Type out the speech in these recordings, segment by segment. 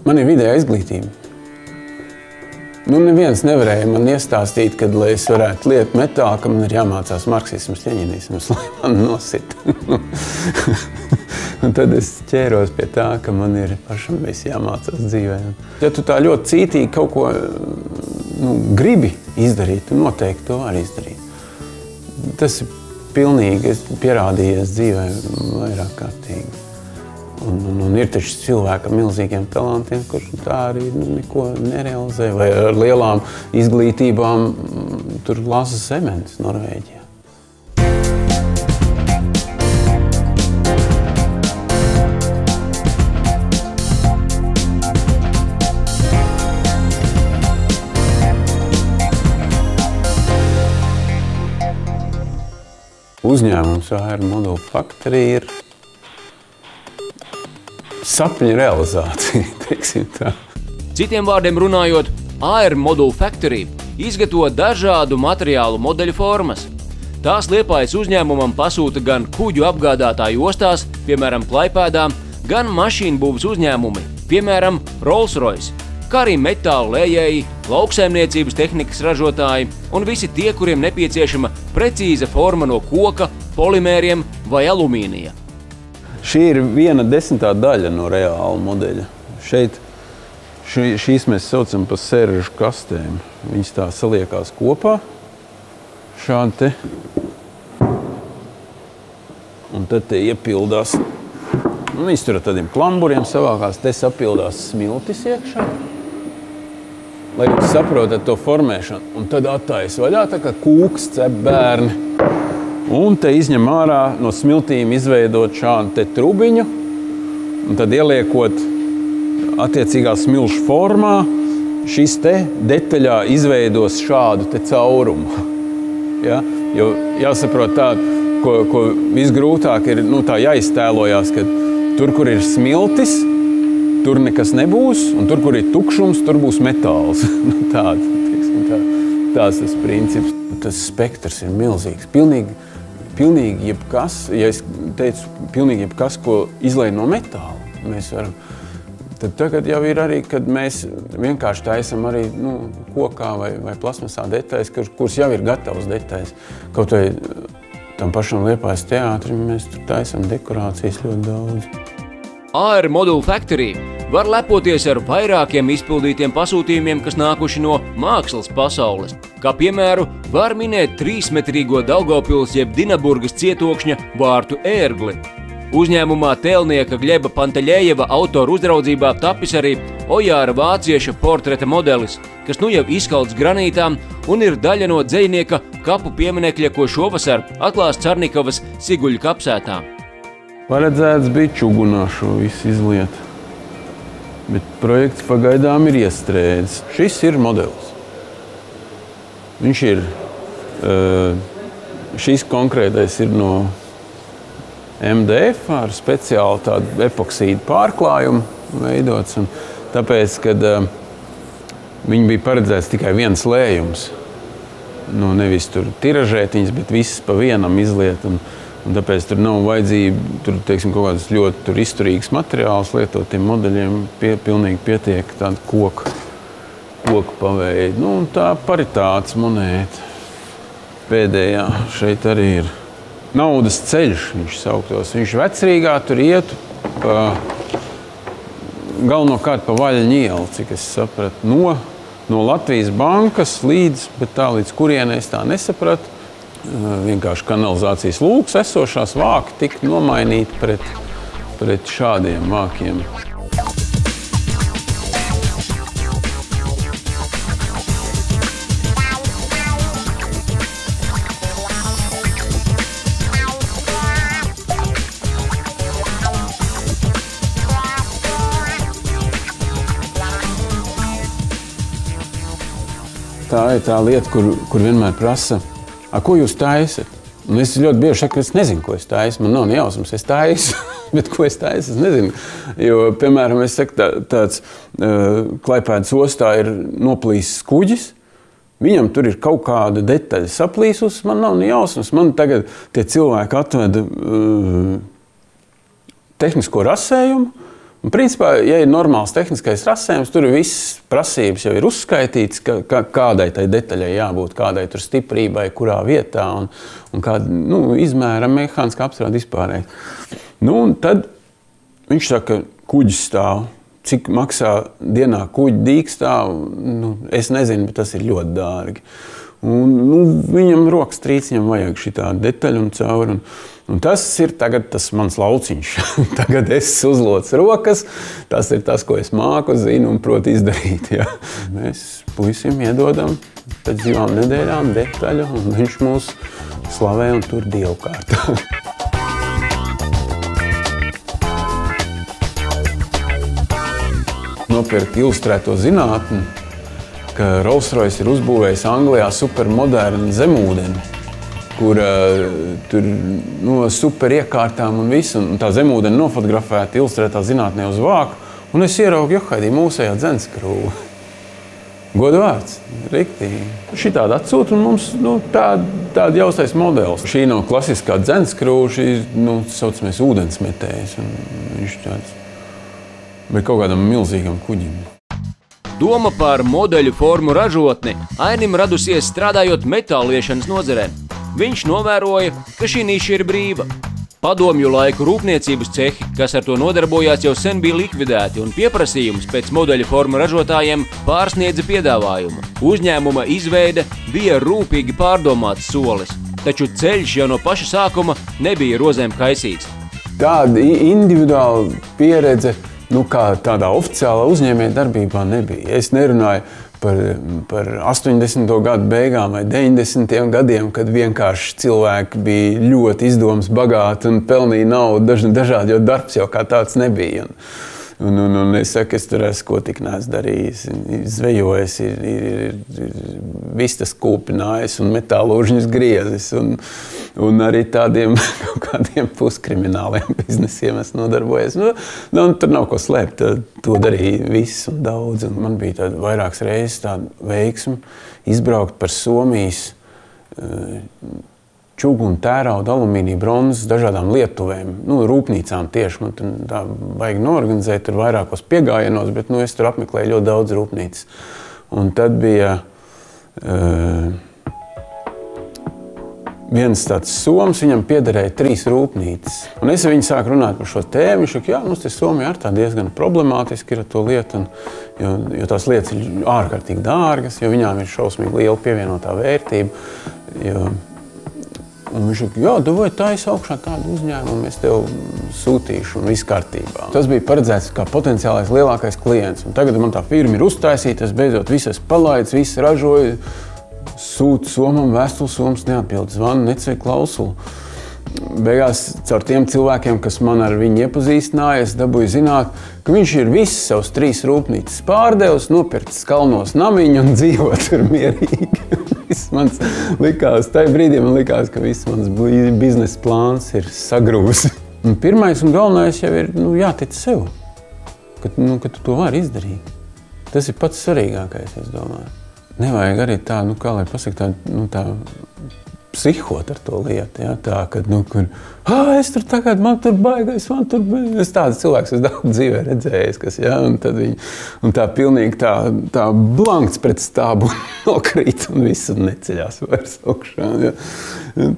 Man ir vidēja izglītība. Nu, neviens nevarēja man iestāstīt, kad, lai es varētu lietot metālu, ka man ir jāmācās marksisms, ļeņinisms, lai man nosit. Un tad es ķēros pie tā, ka man ir pašam viss jāmācās dzīvē. Ja tu tā ļoti cītīgi kaut ko gribi izdarīt, tu noteikti to vari izdarīt. Tas ir pilnīgi pierādījies dzīvē vairāk kārtīgi. Un ir taču cilvēki ar milzīgiem talantiem, kurš tā arī neko nerealizē, vai ar lielām izglītībām tur lasa zemenes Norvēģijā. Uzņēmums AR Module Factory ir sapņu realizācija, teiksim tā. Citiem vārdiem runājot, AR Module Factory izgatavo dažādu materiālu modeļu formas. Tās Liepājas uzņēmumam pasūta gan kuģu apgādātāju ostās, piemēram, Klaipēdā, gan mašīnbūves uzņēmumi, piemēram, Rolls-Royce, kā arī metālu lējēji, lauksaimniecības tehnikas ražotāji un visi tie, kuriem nepieciešama precīza forma no koka, polimēriem vai alumīnija. Šī ir 1/10 daļa no reāla modeļa. Šeit šīs mēs saucam par seržu kastēm. Viņas tā saliekās kopā, šādi te. Un tad te iepildās. Viņas tur ar tādiem klamburiem savākās, te sapildās smiltis iekšā. Lai jūs saprotat to formēšanu. Un tad attājas vaļā, tā kā kūks cep bērni. Un te izņem ārā no smiltīm izveidot šādu te trubiņu, un tad ieliekot attiecīgā smilšu formā, šis te detaļā izveidos šādu te caurumu. Ja? Jo jāsaprot tā, ko visgrūtāk ir tā jāiztēlojās, ka tur, kur ir smiltis, tur nekas nebūs, un tur, kur ir tukšums, tur būs metāls. Tāds tas princips. Tas spektrs ir milzīgs. Pilnīgi jebkas, ja es teicu, pilnīgi jebkas, ko izlej no metāla, mēs varam. Tad tagad jau ir arī, kad mēs vienkārši taisam arī kokā vai plasmasā detaļas, kuras jau ir gatavas detaļas. Kaut vai tam pašam Liepājas teātrim mēs tur taisam dekorācijas ļoti daudz. AR Module Factory var lepoties ar vairākiem izpildītiem pasūtījumiem, kas nākuši no mākslas pasaules. Kā piemēru var minēt 3-metrīgo Daugavpils jeb Dinaburgas cietokšņa vārtu ērgli. Uzņēmumā tēlnieka Gļeba Panteļējeva autoru uzraudzībā tapis arī Ojāra vācieša portreta modelis, kas nu jau izkalts granītā un ir daļa no dzejnieka kapu pieminekļa, ko šovasar atklās Carnikovas Siguļu kapsētā. Paredzēts bija čugunā šo visu izliet, bet projekts pagaidām ir iestrēdzis. Šis ir modelis. Viņš ir, šis konkrētais ir no MDF ar speciālu tādu epoksīdu pārklājumu veidots. Un tāpēc, kad viņi bija paredzēts tikai viens lējums, nevis tur tiražēt viņas, bet visas pa vienam izliet. Un tāpēc tur nav vajadzība tur, teiksim, kaut kādas ļoti izturīgas materiālus lietot tiem modeļiem. Pilnīgi pietiek tāda koku paveidi. Un tā paritātes monēta pēdējā šeit arī ir. Naudas ceļš viņš sauktos. Viņš Vecrīgā tur iet galvenokārt pa Vaļņu ielu, cik es sapratu. No Latvijas bankas līdz kurienei es tā nesapratu. Vienkārši kanalizācijas lūks esošās vāki tika nomainīti pret šādiem vākiem. Tā ir tā lieta, kur vienmēr prasa, ko jūs taisat? Un es ļoti bieži saku, ka es nezinu, ko es taisu. Man nav ne jausmas, es taisu, bet ko es taisu, es nezinu. Jo, piemēram, es saku, tāds Klaipēdas ostā ir noplīsis kuģis, viņam tur ir kaut kāda detaļa saplīsus, man nav ne jausmas. Man tagad tie cilvēki atveda tehnisko rasējumu, Un, principā, ja ir normāls tehniskais rasējums, tur viss prasības jau ir uzskaitīts, kādai tai detaļai jābūt, kādai tur stiprībai, kurā vietā un kāda izmēra mehāniskā apstrāde vispārēji. Un tad viņš saka, kuģis stāv. Cik maksā dienā kuģi dīkstāv, es nezinu, bet tas ir ļoti dārgi. Un, viņam rokas trīciņam vajag šitā detaļu un cauri. Un tas ir tagad tas mans lauciņš. Tagad es uzlocu rokas, tas ir tas, ko es māku, zinu un protu izdarīt. Ja. Mēs puisim iedodam pēc 2 nedēļām detaļu, un viņš mūs slavē un tur dievkārtā. Nopirkt ilustrēto zinātni, ka Rolls-Royce ir uzbūvējis Anglijā supermodernu zemūdeni, kur tur super iekārtām un visu, un tā zemūdeni nofotografēta ilustrētā zinātnē uz vāku, un es ieraugu, johaidī, mūsējā dzenskrūva. Godu vārds, riktīgi. Šitādi atsūt, un mums tāda jaustais modelis. Šī nav klasiskā dzenskrūva, šī saucamies ūdensmetējs, un viņš tāds, bet kaut kādam milzīgam kuģim. Doma par modeļu formu ražotni Ainim radusies strādājot metāliešanas nozarē. Viņš novēroja, ka šī niša ir brīva. Padomju laiku rūpniecības cehi, kas ar to nodarbojās, jau sen bija likvidēti, un pieprasījums pēc modeļu formu ražotājiem pārsniedza piedāvājumu. Uzņēmuma izveide bija rūpīgi pārdomāts solis, taču ceļš jau no paša sākuma nebija rozēm kaisīts. Tāda individuāla pieredze, kā tādā oficiālā uzņēmēja darbībā nebija. Es nerunāju par 80. gadu beigām vai 90. gadiem, kad vienkārši cilvēki bija ļoti izdomas bagāti un pelnīja naudu dažādi, jo darbs jau kā tāds nebija. Un es saku, es tur esmu ko tik neesmu darījis, zvejojis, ir vistas kūpinājis un metālūžņus griezis un arī tādiem kaut kādiem puskrimināliem biznesiem es nodarbojos. Tur nav ko slēpt, to darīja viss un daudz. Un man bija vairākas reizes tāda veiksme izbraukt par Somijas čugu un tērauda, alumīnija, bronzas, dažādām lietuvēm, rūpnīcām tieši. Man tur tā vajag noorganizēt tur vairākos piegājienos, bet es tur apmeklēju ļoti daudz rūpnīcas. Un tad bija viens tāds soms, viņam piederēja 3 rūpnīcas. Un es ar viņu sāku runāt par šo tēmu, viņš saka, mums te Somijā ar tā diezgan problemātiski ir to lietu, jo tās lietas ir ārkārtīgi dārgas, jo viņām ir šausmīgi liela pievienotā vērtība. Un viņš saka, vai taisi augšā tādu uzņēmumu, es tev sūtīšu un viss kārtībā. Tas bija paredzēts kā potenciālais lielākais klients. Un tagad man tā firma ir uztaisīta, es beidzot visas palaidu, visu ražoju, sūtu somam, vēstuli somas neatbild, zvanu, necēju klausulu. Beigās caur tiem cilvēkiem, kas man ar viņu iepazīstināja, es dabūju zināt, ka viņš ir visas savas 3 rūpnīcas pārdevis, nopircis kalnos namiņu un dzīvo tur mierīgi. Tajā brīdī man likās, ka viss mans biznesa plāns ir sagrūzis. Pirmais un galvenais jau ir jātic sev, ka tu to vari izdarīt. Tas ir pats svarīgākais, es domāju. Nevajag arī tā, kā lai pasaka, tā psihot ar to lietu, ja? Tā, kad, es tur tagad, man tur baigais, es tāds cilvēks, es daudz dzīvē redzējis, kas, ja? Un tā pilnīgi tā blankts pret stābu nokrīt un viss neceļās vairs augšā, ja?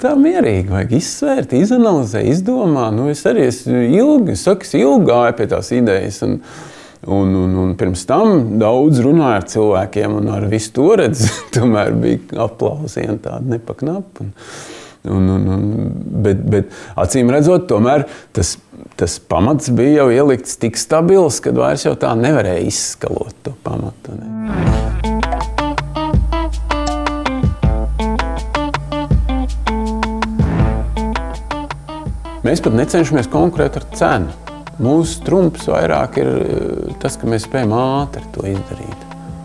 Tā mierīgi vajag izsvērt, izanalizēt, izdomā, es arī ilgi gāju pie tās idejas un pirms tam daudz runāju ar cilvēkiem un ar visu to redz, tomēr bija aplausieni tādi nepaknapi. Bet acīm redzot, tomēr tas pamats bija jau ielikts tik stabils, kad vairs jau tā nevarēja izskalot to pamatu. Mēs pat necenšamies konkurēt ar cenu. Mūsu trumps vairāk ir tas, ka mēs spējam ātri to izdarīt.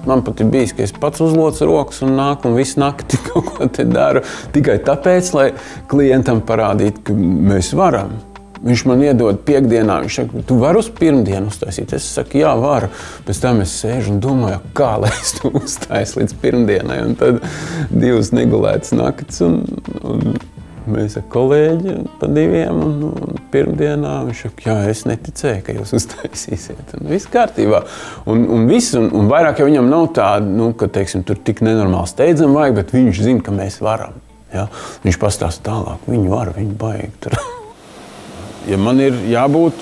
Man pat ir bijis, ka es pats uzlocu rokas un nāku un visu nakti kaut ko te daru tikai tāpēc, lai klientam parādītu, ka mēs varam. Viņš man iedod piekdienā, viņš saka, tu vari uz pirmdienu uztaisīt? Es saku, jā, varu. Pēc tam es sēžu un domāju, kā lai es to uztaisu līdz pirmdienai. Un tad 2 negulētas nakts un mēs ar kolēģi pa 2 un pirmdienā viņš saka, jā, es neticēju, ka jūs uztaisīsiet. Un viss kārtībā. Un vairāk jau viņam nav tāda, nu, ka, teiksim, tur tik nenormāli steidzam vajag, bet viņš zina, ka mēs varam. Ja? Viņš pastāsta tālāk, viņi var, viņi baigi tur. Ja man ir jābūt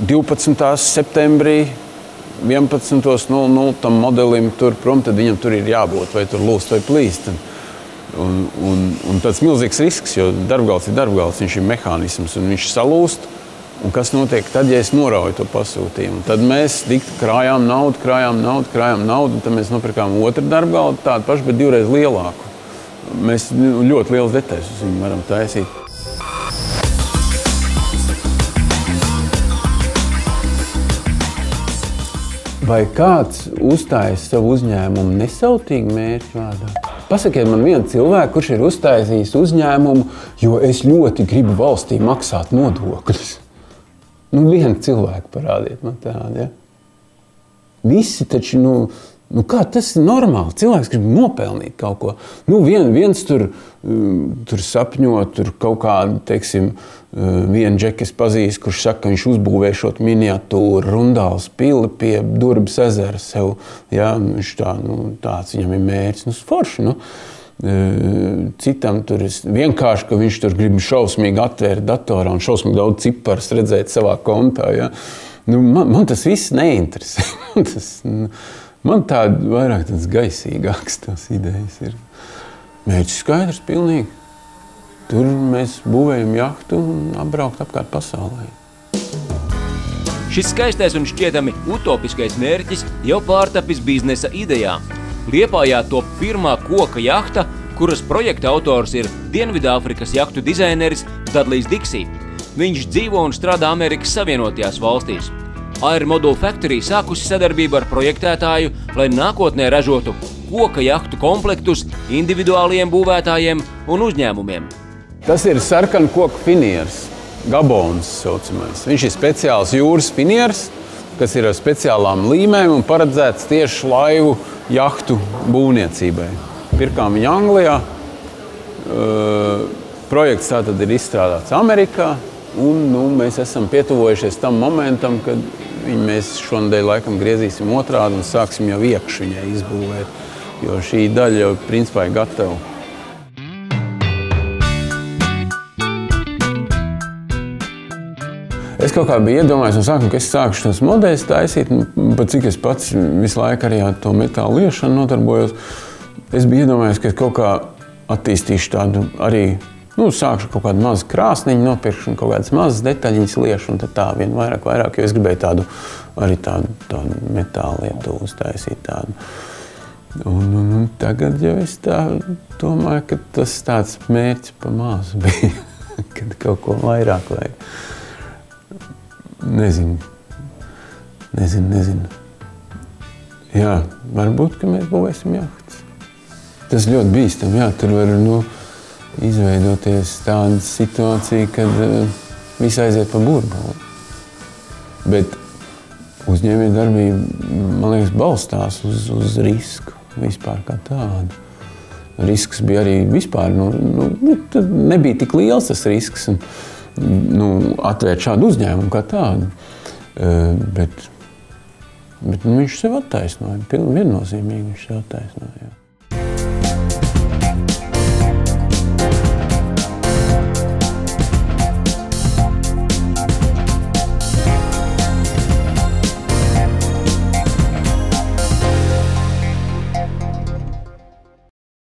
12. septembrī, 11.00 tam modelim tur prom, tad viņam tur ir jābūt, vai tur lūst vai plīst. Un tāds milzīgs risks, jo darbgalds ir darbgalds, viņš ir mehānisms un viņš salūst. Un kas notiek tad, ja es norauju to pasūtījumu? Tad mēs krājām naudu, un tad mēs nopirkām otru darbgaldu, tādu pašu, bet 2 reizes lielāku. Mēs ļoti liels detaļas uz viņu varam taisīt. Vai kāds uzstājas savu uzņēmumu nesautīgi mērķu vārdā? Pasakiet man vienu cilvēku, kurš ir uztaisījis uzņēmumu, jo es ļoti gribu valstī maksāt nodokļus. Nu, vienu cilvēku parādiet man tādu, ja? Visi taču, kā tas ir normāli? Cilvēks grib nopelnīt kaut ko. Nu, viens tur sapņo, tur kaut kādu, teiksim, vienu džeku es pazīstu, kurš saka, ka viņš uzbūvē šo miniatūru Rundāls pili pie Durbas ezera sev. Ja? Viņš tāds viņam ir mērķis. Forši, Citam tur ir vienkārši, ka viņš tur grib šausmīgi atvērt datorā un šausmīgi daudz ciparus redzēt savā kontā. Ja? Man tas viss neinteresē. Man vairāk tāds gaisīgāks tās idejas ir. Mērķis skaidrs, pilnīgi. Tur mēs būvējam jahtu un apbraukt apkārt pasaulē. Šis skaistais un šķietami utopiskais mērķis jau pārtapis biznesa idejā. Liepājā top pirmā koka jahta, kuras projekta autors ir Dienvidāfrikas jahtu dizaineris Dudley's Dixie. Viņš dzīvo un strādā Amerikas Savienotajās valstīs. Air Module Factory sākusi sadarbību ar projektētāju, lai nākotnē ražotu koka jahtu komplektus individuāliem būvētājiem un uzņēmumiem. Tas ir sarkanu koku finieris, gabons saucamais. Viņš ir speciāls jūras finieris, kas ir ar speciālām līmēm un paredzēts tieši laivu jahtu būvniecībai. Pirkām viņu Anglijā. Projekts tātad ir izstrādāts Amerikā, un mēs esam pietuvojušies tam momentam, kad mēs šonadēļ laikam griezīsim otrādi un sāksim jau iekšu viņai izbūvēt, jo šī daļa jau principā ir gatava. Es kaut kā biju iedomājies no sākuma, ka es sākušu tos modeļus taisīt, pat cik es pats visu laiku arī ar to metālu liešanu nodarbojos. Es biju iedomājies, ka es kaut kā attīstīšu tādu arī, sākšu kaut kādu mazu krāsniņu nopirkšu un kaut kādas mazas detaļiņas liešu un tad tā vien vairāk, jo es gribēju tādu metālu lietu uztaisīt tādu. Un tagad jau es tā domāju, ka tas tāds mērķis pa mazu bija, kad kaut ko vairāk vajag. Nezinu. Jā, varbūt, ka mēs būvēsim jahtas. Tas ļoti bīstam, jā, tur var izveidoties tāda situācija, kad viss aiziet pa burbuli. Bet uzņēmējdarbība, man liekas, balstās uz risku vispār kā tādu. Risks bija arī vispār, nebija tik liels tas risks. Atvērt šādu uzņēmumu kā tādu. Bet viņš sev attaisnoja, viennozīmīgi viņš sev attaisnoja.